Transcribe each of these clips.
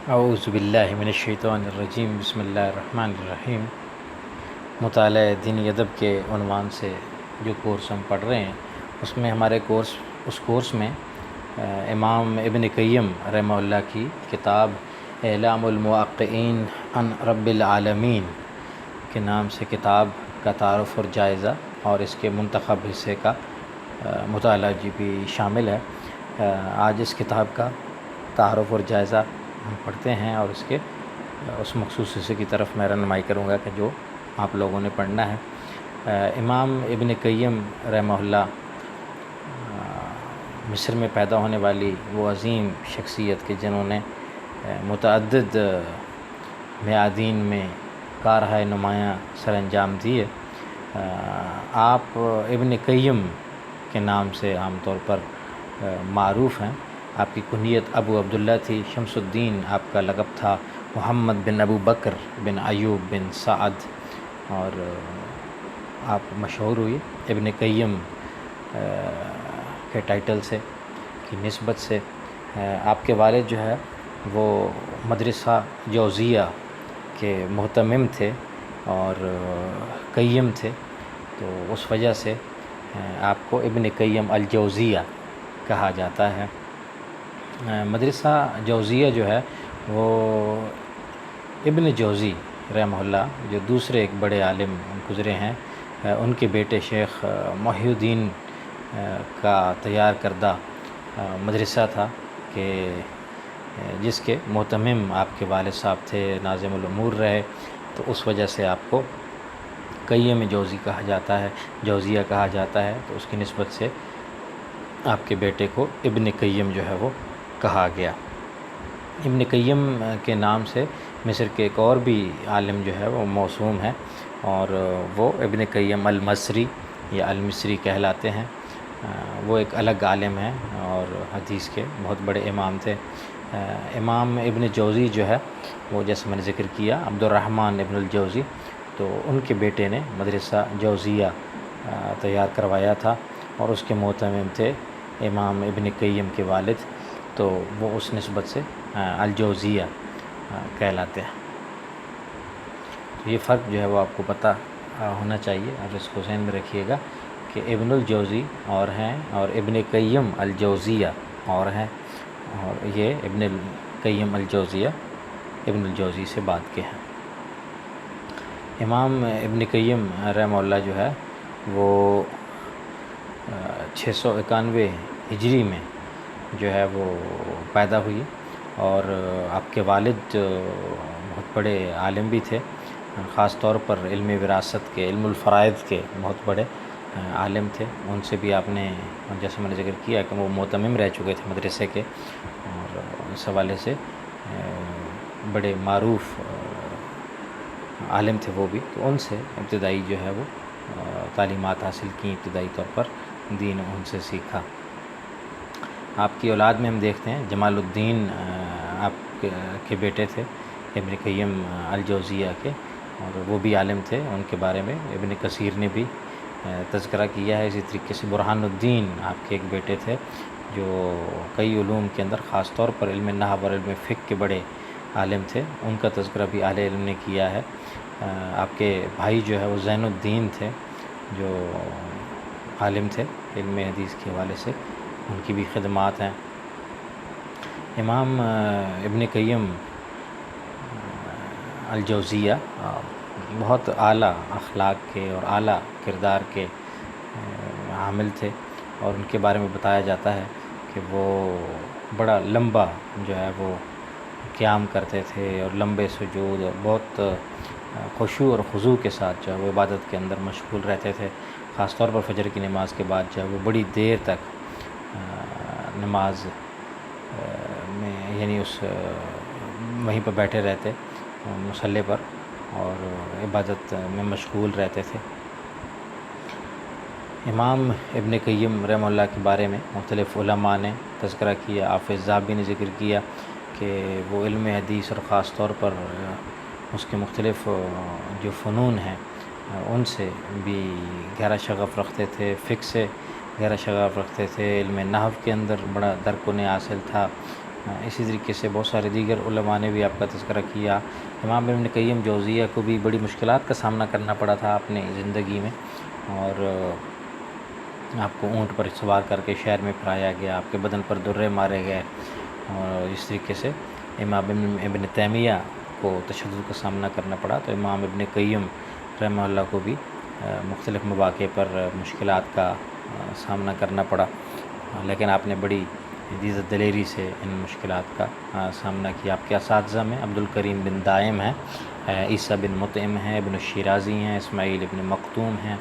اعوذ باللہ من الشیطان الرجیم، بسم اللہ الرحمن الرحیم۔ مطالعہ دینی ادب کے عنوان سے جو کورس ہم پڑھ رہے ہیں اس میں ہمارے اس کورس میں امام ابن قیم رحمہ اللہ کی کتاب اعلام الموقعین عن رب العالمین کے نام سے کتاب کا تعارف اور جائزہ اور اس کے منتخب حصے کا مطالعہ بھی شامل ہے۔ آج اس کتاب کا تعارف اور جائزہ ہم پڑھتے ہیں اور اس مخصوص حصے کی طرف میں رہنمائی کروں گا کہ جو آپ لوگوں نے پڑھنا ہے۔ امام ابن قیم رحمہ اللہ مصر میں پیدا ہونے والی وہ عظیم شخصیت کہ جنہوں نے متعدد میادین میں کارہائے نمایاں سر انجام دیے۔ آپ ابن قیم کے نام سے عام طور پر معروف ہیں۔ آپ کی کنیت ابو عبداللہ تھی۔ شمس الدین آپ کا لقب تھا۔ محمد بن ابو بکر بن ایوب بن سعد، اور آپ مشہور ہوئی ابن قیم کے ٹائٹل سے کی نسبت سے۔ آپ کے والد جو ہے وہ مدرسہ جوزیہ کے مہتمم تھے اور قیم تھے، تو اس وجہ سے آپ کو ابن قیم الجوزیہ کہا جاتا ہے۔ مدرسہ جوزیہ جو ہے وہ ابن جوزی رحمہ اللہ جو دوسرے ایک بڑے عالم گزرے ہیں، ان کے بیٹے شیخ محی الدین کا تیار کردہ مدرسہ تھا کہ جس کے مہتمم آپ کے والد صاحب تھے، ناظم الامور رہے، تو اس وجہ سے آپ کو قیم جوزی کہا جاتا ہے، جوزیہ کہا جاتا ہے، تو اس کی نسبت سے آپ کے بیٹے کو ابن قیم جو ہے وہ کہا گیا۔ ابن قیم کے نام سے مصر کے ایک اور بھی عالم جو ہے وہ موسوم ہے، اور وہ ابن قیم المصری یا المصری کہلاتے ہیں۔ وہ ایک الگ عالم ہیں اور حدیث کے بہت بڑے امام تھے۔ امام ابن جوزی جو ہے وہ جیسے میں نے ذکر کیا عبد الرحمن ابن الجوزی، تو ان کے بیٹے نے مدرسہ جوزیہ تیار کروایا تھا اور اس کے مہتمم تھے امام ابن قیم کے والد، تو وہ اس نسبت سے الجوزیہ کہلاتے ہیں۔ تو یہ فرق جو ہے وہ آپ کو پتہ ہونا چاہیے، اور اس کو ذہن میں رکھیے گا کہ ابن الجوزی اور ہیں اور ابن قیم الجوزیہ اور ہیں، اور یہ ابن قیم الجوزیہ ابن الجوزی سے بعد کے ہیں۔ امام ابن قیم رحمہ اللہ جو ہے وہ 691 ہجری میں جو ہے وہ پیدا ہوئی، اور آپ کے والد بہت بڑے عالم بھی تھے، خاص طور پر علم وراثت کے، علم الفرائض کے بہت بڑے عالم تھے۔ ان سے بھی آپ نے جیسے میں نے ذکر کیا کہ وہ مہتمم رہ چکے تھے مدرسے کے، اور اس حوالے سے بڑے معروف عالم تھے وہ بھی، تو ان سے ابتدائی جو ہے وہ تعلیمات حاصل کی، ابتدائی طور پر دین ان سے سیکھا۔ آپ کی اولاد میں ہم دیکھتے ہیں جمال الدین آپ کے بیٹے تھے ابن قیم الجوزیہ کے، اور وہ بھی عالم تھے، ان کے بارے میں ابن کثیر نے بھی تذکرہ کیا ہے۔ اسی طریقے سے برہان الدین آپ کے ایک بیٹے تھے جو کئی علوم کے اندر خاص طور پر علم نحو اور علم فقہ کے بڑے عالم تھے، ان کا تذکرہ بھی اہل علم نے کیا ہے۔ آپ کے بھائی جو ہے وہ زین الدین تھے جو عالم تھے علم حدیث کے حوالے سے، ان کی بھی خدمات ہیں۔ امام ابن قیم الجوزیہ بہت اعلیٰ اخلاق کے اور اعلیٰ کردار کے حامل تھے، اور ان کے بارے میں بتایا جاتا ہے کہ وہ بڑا لمبا جو ہے وہ قیام کرتے تھے اور لمبے سجود، اور بہت خشوع اور خضوع کے ساتھ جو ہے وہ عبادت کے اندر مشغول رہتے تھے، خاص طور پر فجر کی نماز کے بعد جو ہے وہ بڑی دیر تک نماز میں یعنی وہیں پر بیٹھے رہتے مصلی پر اور عبادت میں مشغول رہتے تھے۔ امام ابن قیم رحمہ اللہ کے بارے میں مختلف علماء نے تذکرہ کیا۔ حافظ ذہبی نے ذکر کیا کہ وہ علم حدیث اور خاص طور پر اس کے مختلف جو فنون ہیں ان سے بھی گہرا شغف رکھتے تھے، فقہ سے گہرا شغف رکھتے تھے، علم نحو کے اندر بڑا درک انہیں حاصل تھا، اسی طریقے سے بہت سارے دیگر علماء نے بھی آپ کا تذکرہ کیا۔ امام ابن قیم جوزیہ کو بھی بڑی مشکلات کا سامنا کرنا پڑا تھا اپنے زندگی میں، اور آپ کو اونٹ پر سوار کر کے شہر میں پھرایا گیا، آپ کے بدن پر درے مارے گئے، اور اس طریقے سے امام ابن تیمیہ کو تشدد کا سامنا کرنا پڑا۔ تو امام ابن قیم رحمہ اللہ کو بھی مختلف مواقع پر مشکلات کا سامنا کرنا پڑا، لیکن آپ نے بڑی عزت دلیری سے ان مشکلات کا سامنا کیا۔ آپ کے اساتذہ میں عبدالکریم بن دائم ہیں، عیسیٰ بن مطعم ہیں، ابن الشیرازی ہیں، اسماعیل ابن مختوم ہیں،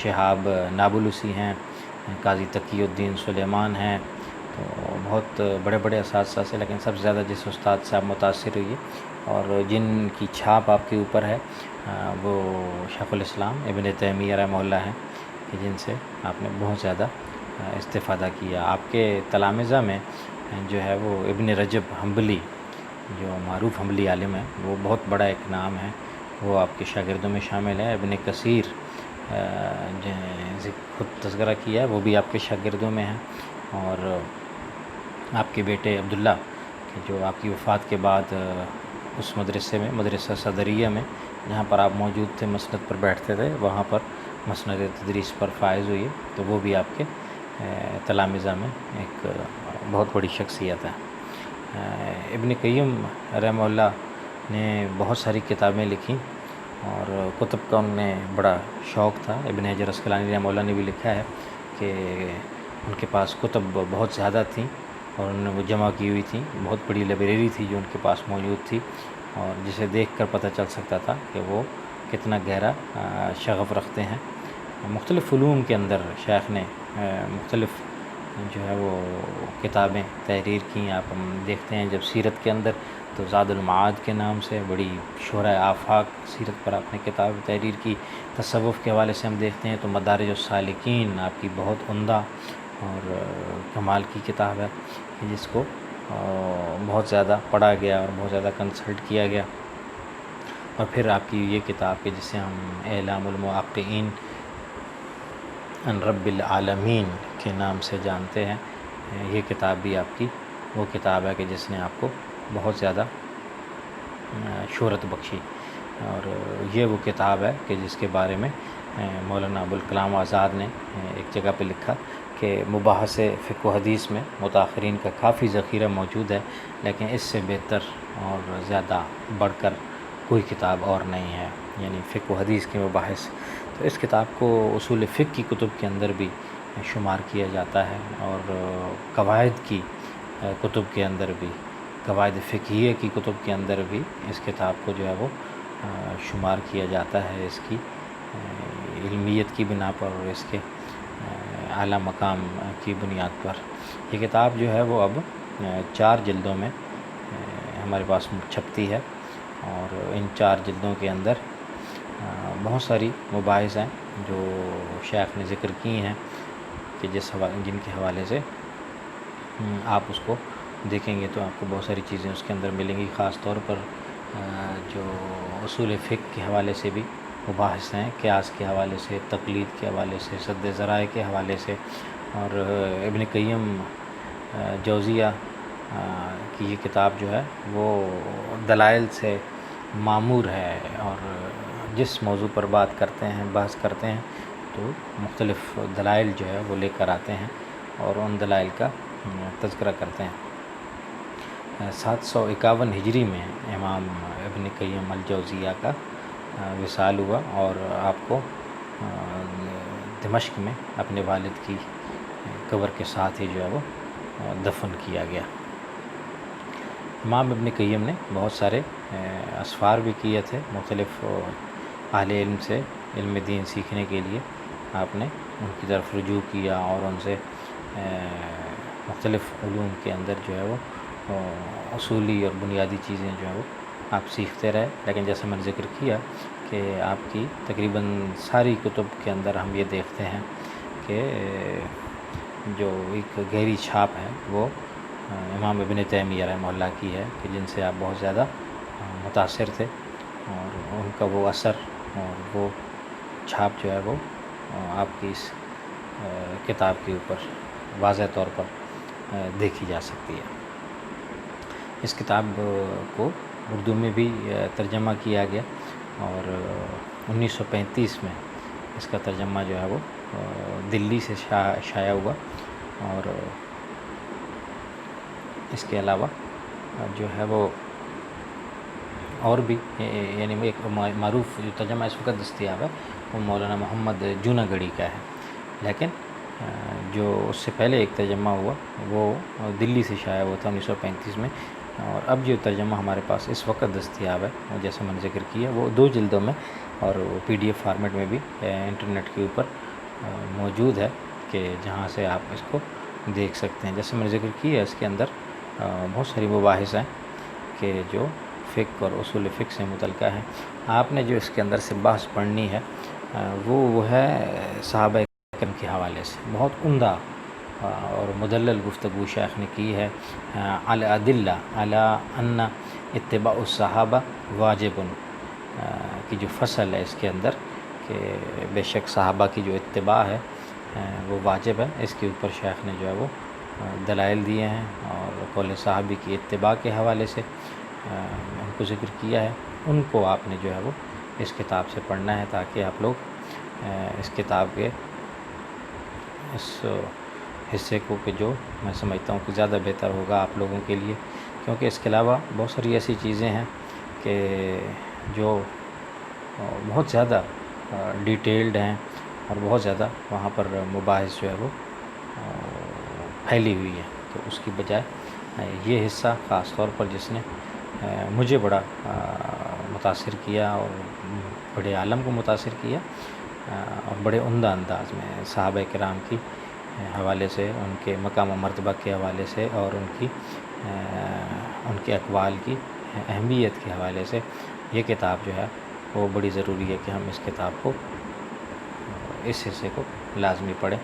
شہاب نابلسی ہیں، قاضی تقی الدین سلیمان ہیں۔ تو بہت بڑے بڑے اساتذہ سے، لیکن سب سے زیادہ جس استاد سے آپ متاثر ہوئیے اور جن کی چھاپ آپ کے اوپر ہے وہ شیخ الاسلام ابن تیمیہ رحمہ اللہ ہیں، کہ جن سے آپ نے بہت زیادہ استفادہ کیا۔ آپ کے تلامذہ میں جو ہے وہ ابن رجب حنبلی، جو معروف حنبلی عالم ہے، وہ بہت بڑا ایک نام ہے، وہ آپ کے شاگردوں میں شامل ہے۔ ابن کثیر خود تذکرہ کیا ہے، وہ بھی آپ کے شاگردوں میں ہیں، اور آپ کے بیٹے عبداللہ کہ جو آپ کی وفات کے بعد اس مدرسے میں، مدرسہ صدریہ میں جہاں پر آپ موجود تھے، مسند پر بیٹھتے تھے، وہاں پر مسند تدریس پر فائز ہوئی، تو وہ بھی آپ کے تلامذہ میں ایک بہت بڑی شخصیت ہے۔ ابن قیم رحمہ اللہ نے بہت ساری کتابیں لکھیں، اور کتب کا ان میں بڑا شوق تھا۔ ابن حجر عسقلانی رحمہ اللہ نے بھی لکھا ہے کہ ان کے پاس کتب بہت زیادہ تھیں، اور انہوں نے وہ جمع کی ہوئی تھیں، بہت بڑی لائبریری تھی جو ان کے پاس موجود تھی، اور جسے دیکھ کر پتہ چل سکتا تھا کہ وہ کتنا گہرا شغف رکھتے ہیں۔ مختلف علوم کے اندر شیخ نے مختلف جو ہے وہ کتابیں تحریر کی۔ آپ ہم دیکھتے ہیں جب سیرت کے اندر تو زاد المعاد کے نام سے بڑی شہرۂ آفاق سیرت پر آپ نے کتاب تحریر کی۔ تصوف کے حوالے سے ہم دیکھتے ہیں تو مدارج السالکین آپ کی بہت عمدہ اور کمال کی کتاب ہے، جس کو بہت زیادہ پڑھا گیا اور بہت زیادہ کنسلٹ کیا گیا۔ اور پھر آپ کی یہ کتاب کہ جسے ہم اعلام الموقعین عن رب العالمین کے نام سے جانتے ہیں، یہ کتاب بھی آپ کی وہ کتاب ہے کہ جس نے آپ کو بہت زیادہ شہرت بخشی، اور یہ وہ کتاب ہے کہ جس کے بارے میں مولانا ابوالکلام آزاد نے ایک جگہ پہ لکھا کہ مباحث فقہ و حدیث میں متاخرین کا کافی ذخیرہ موجود ہے، لیکن اس سے بہتر اور زیادہ بڑھ کر کوئی کتاب اور نہیں ہے، یعنی فقہ و حدیث کے مباحث۔ تو اس کتاب کو اصول فقہ کی کتب کے اندر بھی شمار کیا جاتا ہے، اور قواعد کی کتب کے اندر بھی، قواعد فقہیہ کی کتب کے اندر بھی اس کتاب کو جو ہے وہ شمار کیا جاتا ہے، اس کی علمیت کی بنا پر اور اس کے اعلیٰ مقام کی بنیاد پر۔ یہ کتاب جو ہے وہ اب 4 جلدوں میں ہمارے پاس چھپتی ہے، اور ان 4 جلدوں کے اندر بہت ساری مباحث ہیں جو شیخ نے ذکر کی ہیں، کہ جن کے حوالے سے آپ اس کو دیکھیں گے تو آپ کو بہت ساری چیزیں اس کے اندر ملیں گی۔ خاص طور پر جو اصول فقہ کے حوالے سے بھی مباحث ہیں، قیاس کے حوالے سے، تقلید کے حوالے سے، سد ذرائع کے حوالے سے، اور ابن قیم جوزیہ کی یہ کتاب جو ہے وہ دلائل سے معمور ہے، اور جس موضوع پر بات کرتے ہیں، بحث کرتے ہیں، تو مختلف دلائل جو ہے وہ لے کر آتے ہیں اور ان دلائل کا تذکرہ کرتے ہیں۔ 751 ہجری میں امام ابن قیم الجوزیہ کا وصال ہوا، اور آپ کو دمشق میں اپنے والد کی قبر کے ساتھ ہی جو ہے وہ دفن کیا گیا۔ امام ابن قیم نے بہت سارے اسفار بھی کیے تھے، مختلف اہل علم سے علم دین سیکھنے کے لیے آپ نے ان کی طرف رجوع کیا، اور ان سے مختلف علوم کے اندر جو ہے وہ اصولی اور بنیادی چیزیں جو ہے وہ آپ سیکھتے رہے۔ لیکن جیسے میں نے ذکر کیا کہ آپ کی تقریباً ساری کتب کے اندر ہم یہ دیکھتے ہیں کہ جو ایک گہری چھاپ ہے وہ امام ابن تیمیہ رحمہ اللہ کی ہے، کہ جن سے آپ بہت زیادہ متاثر تھے، اور ان کا وہ اثر اور وہ چھاپ جو ہے وہ آپ کی اس کتاب کے اوپر واضح طور پر دیکھی جا سکتی ہے۔ اس کتاب کو اردو میں بھی ترجمہ کیا گیا اور 1935 میں اس کا ترجمہ جو ہے وہ دلی سے شائع ہوا، اور اس کے علاوہ جو ہے وہ اور بھی یعنی ایک معروف جو ترجمہ اس وقت دستیاب ہے وہ مولانا محمد جوناگڑھی کا ہے، لیکن جو اس سے پہلے ایک ترجمہ ہوا وہ دلی سے شائع ہوا تھا 1935 میں، اور اب جو ترجمہ ہمارے پاس اس وقت دستیاب ہے جیسے میں نے ذکر کیا وہ 2 جلدوں میں اور PDF فارمیٹ میں بھی انٹرنیٹ کے اوپر موجود ہے کہ جہاں سے آپ اس کو دیکھ سکتے ہیں۔ جیسے میں نے ذکر کیا اس کے اندر بہت ساری مباحث ہیں کہ جو فقہ اور اصول فقہ سے متعلقہ ہیں۔ آپ نے جو اس کے اندر سے بحث پڑھنی ہے وہ ہے صحابہ کرام کے حوالے سے، بہت عمدہ اور مدلل گفتگو شیخ نے کی ہے الادلہ علی ان اتباع الصحابہ واجب، کی جو فصل ہے اس کے اندر کہ بے شک صحابہ کی جو اتباع ہے وہ واجب ہے، اس کے اوپر شیخ نے جو ہے وہ دلائل دیے ہیں، اور قول صحابی کی اتباع کے حوالے سے ان کو ذکر کیا ہے۔ ان کو آپ نے جو ہے وہ اس کتاب سے پڑھنا ہے تاکہ آپ لوگ اس کتاب کے اس حصے کو کہ جو میں سمجھتا ہوں کہ زیادہ بہتر ہوگا آپ لوگوں کے لیے، کیونکہ اس کے علاوہ بہت ساری ایسی چیزیں ہیں کہ جو بہت زیادہ ڈیٹیلڈ ہیں اور بہت زیادہ وہاں پر مباحث جو ہے وہ پھیلی ہوئی ہے، تو اس کی بجائے یہ حصہ خاص طور پر جس نے مجھے بڑا متاثر کیا اور بڑے عالم کو متاثر کیا اور بڑے عمدہ انداز میں صحابہ کرام کی حوالے سے، ان کے مقام و مرتبہ کے حوالے سے اور ان کے اقوال کی اہمیت کے حوالے سے یہ کتاب جو ہے وہ بڑی ضروری ہے کہ ہم اس کتاب کو اس حصے کو لازمی پڑھیں۔